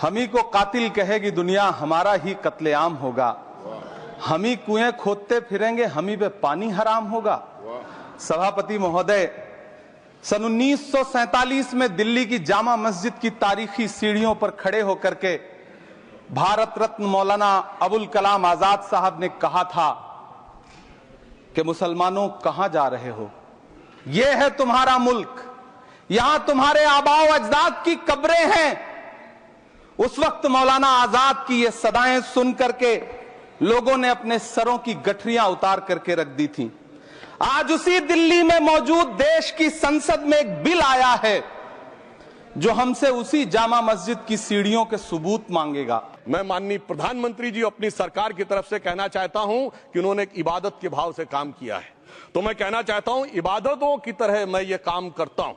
हम ही को कातिल कहेगी दुनिया, हमारा ही कत्लेआम होगा। हम ही कुएं खोदते फिरेंगे, हम ही पे पानी हराम होगा। सभापति महोदय, सन 1947 में दिल्ली की जामा मस्जिद की तारीखी सीढ़ियों पर खड़े होकर के भारत रत्न मौलाना अबुल कलाम आजाद साहब ने कहा था कि मुसलमानों कहां जा रहे हो, यह है तुम्हारा मुल्क, यहां तुम्हारे आबाओ अजदाद की कब्रें हैं। उस वक्त मौलाना आजाद की ये सदाएं सुन करके लोगों ने अपने सरों की गठरियां उतार करके रख दी थी। आज उसी दिल्ली में मौजूद देश की संसद में एक बिल आया है जो हमसे उसी जामा मस्जिद की सीढ़ियों के सबूत मांगेगा। मैं माननीय प्रधानमंत्री जी अपनी सरकार की तरफ से कहना चाहता हूं कि उन्होंने एक इबादत के भाव से काम किया है, तो मैं कहना चाहता हूं इबादतों की तरह मैं ये काम करता हूं,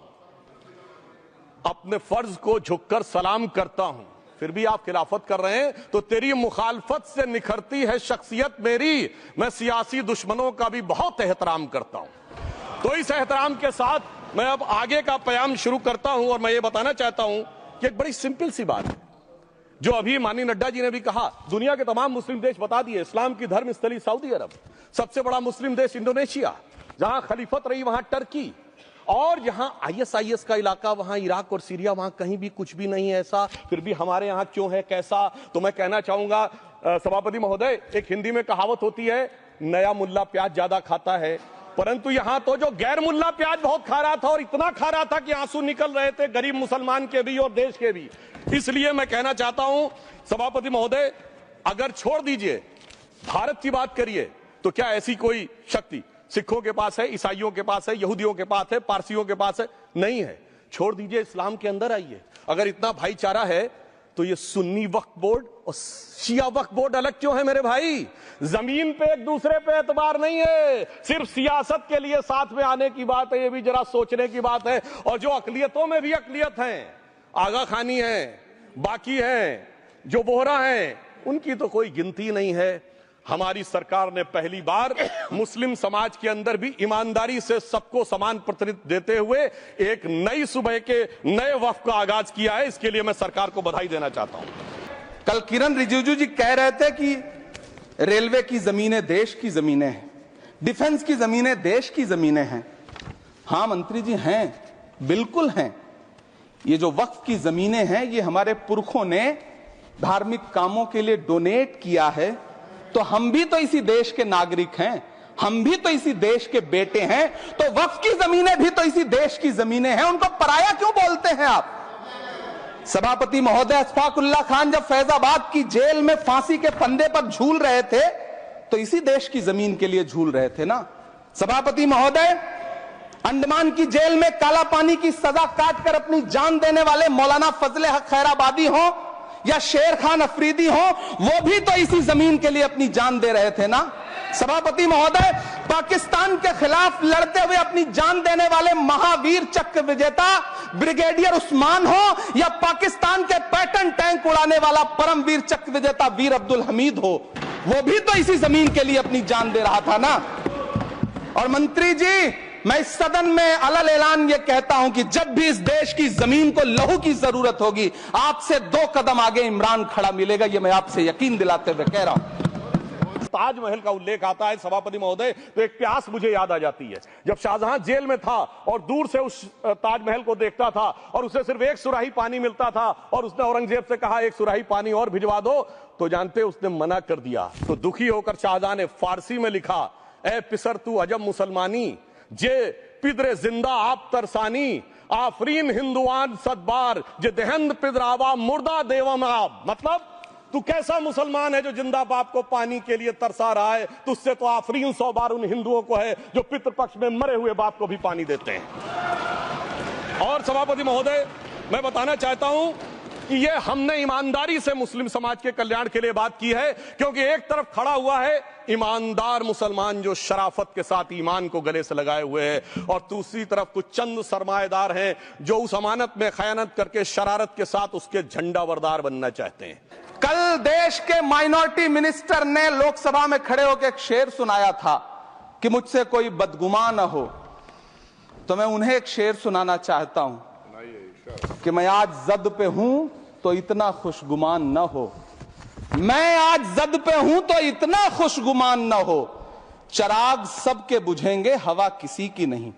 अपने फर्ज को झुककर सलाम करता हूं, फिर भी आप खिलाफत कर रहे हैं तो तेरी मुखालफत से निखरती है शख्सियत मेरी। मैं सियासी दुश्मनों का भी बहुत एहतराम करता हूं। तो इस एहतराम के साथ मैं अब आगे का बयान शुरू करता हूं और मैं ये बताना चाहता हूं कि एक बड़ी सिंपल सी बात है जो अभी माननीय नड्डा जी ने भी कहा। दुनिया के तमाम मुस्लिम देश बता दिए, इस्लाम की धर्म स्थली सऊदी अरब, सबसे बड़ा मुस्लिम देश इंडोनेशिया, जहां खलीफत रही वहां टर्की, और यहां आईएसआईएस का इलाका, वहां इराक और सीरिया, वहां कहीं भी कुछ भी नहीं है ऐसा, फिर भी हमारे यहां क्यों है कैसा। तो मैं कहना चाहूंगा सभापति महोदय, एक हिंदी में कहावत होती है, नया मुल्ला प्याज ज्यादा खाता है, परंतु यहां तो जो गैर मुल्ला प्याज बहुत खा रहा था और इतना खा रहा था कि आंसू निकल रहे थे गरीब मुसलमान के भी और देश के भी। इसलिए मैं कहना चाहता हूं सभापति महोदय, अगर छोड़ दीजिए भारत की बात करिए तो क्या ऐसी कोई शक्ति सिखों के पास है, ईसाइयों के पास है, यहूदियों के पास है, पारसियों के पास है? नहीं है। छोड़ दीजिए, इस्लाम के अंदर आइए। अगर इतना भाईचारा है तो ये सुन्नी वक्फ बोर्ड और शिया वक्फ बोर्ड अलग क्यों है मेरे भाई? जमीन पे एक दूसरे पे एतबार नहीं है, सिर्फ सियासत के लिए साथ में आने की बात है। ये भी जरा सोचने की बात है। और जो अकलियतों में भी अकलियत है, आगा खानी है, बाकी है, जो बोहरा है, उनकी तो कोई गिनती नहीं है। हमारी सरकार ने पहली बार मुस्लिम समाज के अंदर भी ईमानदारी से सबको समान प्रतिनिधित्व देते हुए एक नई सुबह के नए वक्फ का आगाज किया है। इसके लिए मैं सरकार को बधाई देना चाहता हूं। कल किरण रिजिजू जी कह रहे थे कि रेलवे की जमीनें देश की जमीनें हैं, डिफेंस की जमीनें देश की जमीनें हैं। हां मंत्री जी, हैं, बिल्कुल हैं। ये जो वक्फ की जमीनें हैं, ये हमारे पुरखों ने धार्मिक कामों के लिए डोनेट किया है, तो हम भी तो इसी देश के नागरिक हैं, हम भी तो इसी देश के बेटे हैं, तो वक्फ की जमीनें भी तो इसी देश की जमीनें हैं। उनको पराया क्यों बोलते हैं आप? सभापति महोदय, अशफाकुल्लाह खान जब फैजाबाद की जेल में फांसी के फंदे पर झूल रहे थे तो इसी देश की जमीन के लिए झूल रहे थे ना। सभापति महोदय, अंडमान की जेल में काला पानी की सजा काटकर अपनी जान देने वाले मौलाना फजले हक खैराबादी हो या शेर खान अफरीदी हो, वो भी तो इसी जमीन के लिए अपनी जान दे रहे थे ना। सभापति महोदय, पाकिस्तान के खिलाफ लड़ते हुए अपनी जान देने वाले महावीर चक्र विजेता ब्रिगेडियर उस्मान हो या पाकिस्तान के पैटर्न टैंक उड़ाने वाला परमवीर चक्र विजेता वीर अब्दुल हमीद हो, वो भी तो इसी जमीन के लिए अपनी जान दे रहा था ना। और मंत्री जी, मैं इस सदन में अलग ऐलान ये कहता हूं कि जब भी इस देश की जमीन को लहू की जरूरत होगी, आपसे 2 कदम आगे इमरान खड़ा मिलेगा। ये मैं आपसे यकीन दिलाते हुए कह रहा हूं। ताजमहल का उल्लेख आता है सभापति महोदय, तो एक प्यास मुझे याद आ जाती है। जब शाहजहां जेल में था और दूर से उस ताजमहल को देखता था और उसे सिर्फ एक सुराही पानी मिलता था और उसने औरंगजेब से कहा एक सुराही पानी और भिजवा दो, तो जानते उसने मना कर दिया। तो दुखी होकर शाहजहां ने फारसी में लिखा, ए पिसर तू अजब मुसलमानी, जे पिदरे जिंदा आप तरसानी, आफरीन हिंदुआन सदबार, जे देहंद पिदरावा मुर्दा देवम आप। मतलब तू कैसा मुसलमान है जो जिंदा बाप को पानी के लिए तरसा रहा है? तुझसे तो आफरीन 100 बार उन हिंदुओं को है जो पितृपक्ष में मरे हुए बाप को भी पानी देते हैं। और सभापति महोदय, मैं बताना चाहता हूं कि ये हमने ईमानदारी से मुस्लिम समाज के कल्याण के लिए बात की है, क्योंकि एक तरफ खड़ा हुआ है ईमानदार मुसलमान जो शराफत के साथ ईमान को गले से लगाए हुए हैं, और दूसरी तरफ कुछ चंद सरमाएदार हैं जो उस अमानत में खयानत करके शरारत के साथ उसके झंडावरदार बनना चाहते हैं। कल देश के माइनॉरिटी मिनिस्टर ने लोकसभा में खड़े होकर एक शेर सुनाया था कि मुझसे कोई बदगुमा न हो, तो मैं उन्हें एक शेर सुनाना चाहता हूं कि मैं आज जद पे हूं तो इतना खुशगुमान न हो। मैं आज जद पे हूं तो इतना खुशगुमान न हो। चिराग सबके बुझेंगे, हवा किसी की नहीं।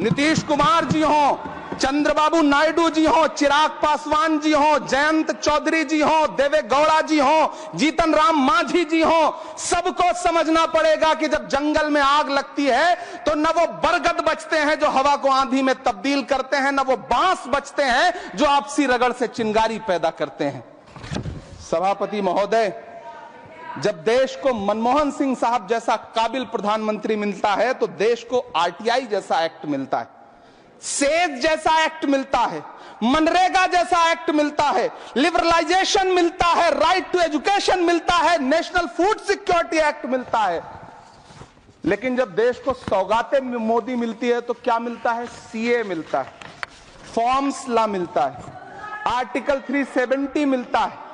नीतीश कुमार जी हो, चंद्रबाबू नायडू जी हो, चिराग पासवान जी हो, जयंत चौधरी जी हो, देवे गौड़ा जी हो, जीतन राम मांझी जी हो, सबको समझना पड़ेगा कि जब जंगल में आग लगती है तो न वो बरगद बचते हैं जो हवा को आंधी में तब्दील करते हैं, न वो बांस बचते हैं जो आपसी रगड़ से चिंगारी पैदा करते हैं। सभापति महोदय, जब देश को मनमोहन सिंह साहब जैसा काबिल प्रधानमंत्री मिलता है तो देश को आरटीआई जैसा एक्ट मिलता है, सेज जैसा एक्ट मिलता है, मनरेगा जैसा एक्ट मिलता है, लिबरलाइजेशन मिलता है, राइट टू एजुकेशन मिलता है, नेशनल फूड सिक्योरिटी एक्ट मिलता है। लेकिन जब देश को सौगातें मोदी मिलती है तो क्या मिलता है? सीए मिलता है, फॉर्म्स लॉ मिलता है, आर्टिकल 370 मिलता है,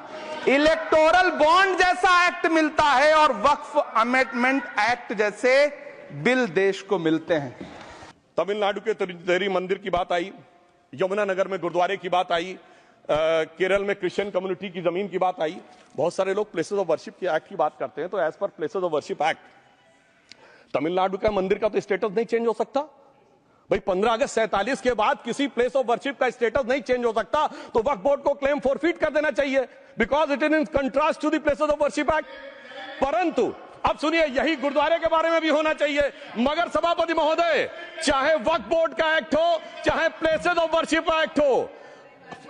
इलेक्टोरल बॉन्ड जैसा एक्ट मिलता है और वक्फ अमेंडमेंट एक्ट जैसे बिल देश को मिलते हैं। तमिलनाडु के तिरुपति मंदिर की बात आई, यमुनानगर में गुरुद्वारे की बात आई, केरल में क्रिश्चियन कम्युनिटी की जमीन की बात आई। बहुत सारे लोग प्लेसेस ऑफ वर्शिप के एक्ट की बात करते हैं, तो as per places of worship act Tamil Nadu का मंदिर का तो स्टेटस नहीं चेंज हो सकता भाई। 15 अगस्त 47 के बाद किसी प्लेस ऑफ वर्शिप का स्टेटस नहीं चेंज हो सकता, तो वक्फ बोर्ड को क्लेम फॉरफिट कर देना चाहिए, because it is in contrast to the places of worship act. परंतु अब सुनिए, यही गुरुद्वारे के बारे में भी होना चाहिए। मगर सभापति महोदय, चाहे वक्फ बोर्ड का एक्ट हो, चाहे प्लेसेस ऑफ वर्शिप एक्ट हो,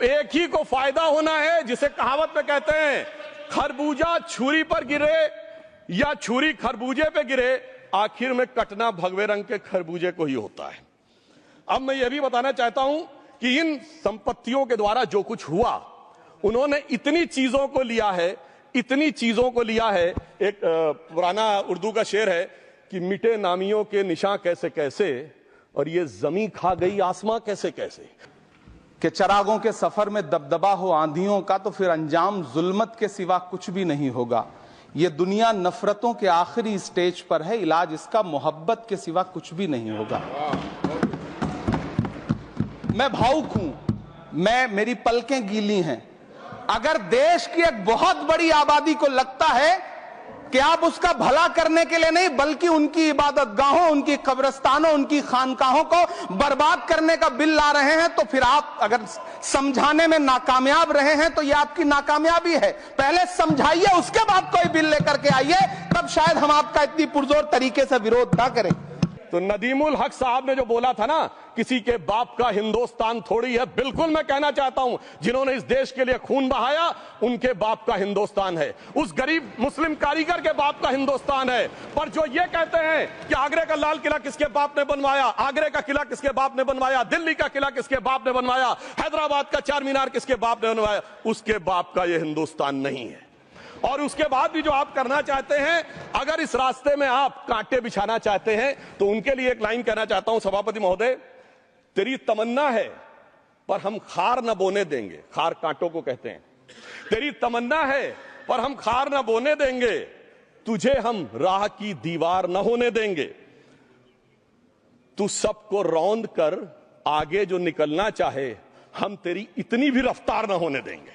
एक ही को फायदा होना है, जिसे कहावत में कहते हैं खरबूजा छुरी पर गिरे या छुरी खरबूजे पे गिरे, आखिर में कटना भगवे रंग के खरबूजे को ही होता है। अब मैं यह भी बताना चाहता हूं कि इन संपत्तियों के द्वारा जो कुछ हुआ, उन्होंने इतनी चीजों को लिया है, इतनी चीजों को लिया है। एक पुराना उर्दू का शेर है कि मिटे नामियों के निशान कैसे कैसे, और ये जमीन खा गई आसमां कैसे कैसे। कि चिरागों के सफर में दबदबा हो आंधियों का, तो फिर अंजाम जुल्मत के सिवा कुछ भी नहीं होगा। ये दुनिया नफरतों के आखिरी स्टेज पर है, इलाज इसका मोहब्बत के सिवा कुछ भी नहीं होगा। मैं भावुक हूं, मेरी पलकें गीली हैं। अगर देश की एक बहुत बड़ी आबादी को लगता है कि आप उसका भला करने के लिए नहीं, बल्कि उनकी इबादतगाहों, उनकी कब्रिस्तानों, उनकी खानकाहों को बर्बाद करने का बिल ला रहे हैं, तो फिर आप अगर समझाने में नाकामयाब रहे हैं तो यह आपकी नाकामयाबी है। पहले समझाइए, उसके बाद कोई बिल लेकर के आइए, तब शायद हम आपका इतनी पुरजोर तरीके से विरोध ना करें। तो नदीमुल हक साहब ने जो बोला था ना, किसी के बाप का हिंदुस्तान थोड़ी है, बिल्कुल मैं कहना चाहता हूं, जिन्होंने इस देश के लिए खून बहाया, उनके बाप का हिंदुस्तान है, उस गरीब मुस्लिम कारीगर के बाप का हिंदुस्तान है। पर जो ये कहते हैं कि आगरे का लाल किला किसके बाप ने बनवाया, आगरे का किला किसके बाप ने बनवाया, दिल्ली का किला किसके बाप ने बनवाया, हैदराबाद का चार मीनार किसके बाप ने बनवाया, उसके बाप का यह हिंदुस्तान नहीं है। और उसके बाद भी जो आप करना चाहते हैं, अगर इस रास्ते में आप कांटे बिछाना चाहते हैं, तो उनके लिए एक लाइन कहना चाहता हूं सभापति महोदय, तेरी तमन्ना है पर हम खार न बोने देंगे। खार कांटों को कहते हैं। तेरी तमन्ना है पर हम खार न बोने देंगे, तुझे हम राह की दीवार न होने देंगे। तू सबको रौंद कर आगे जो निकलना चाहे, हम तेरी इतनी भी रफ्तार न होने देंगे।